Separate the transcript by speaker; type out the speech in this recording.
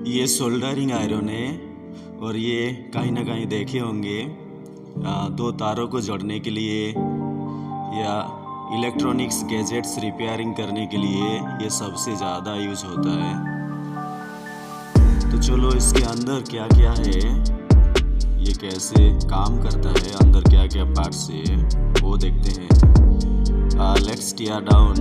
Speaker 1: ये soldering iron है और ये कहीं ना कहीं देखे होंगे दो तारों को जोड़ने के लिए या इलेक्ट्रॉनिक्स गैजेट्स रिपेयरिंग करने के लिए ये सबसे ज़्यादा यूज होता है। तो चलो इसके अंदर क्या क्या है, ये कैसे काम करता है, अंदर क्या क्या पार्ट्स है वो देखते हैं। Let's tier down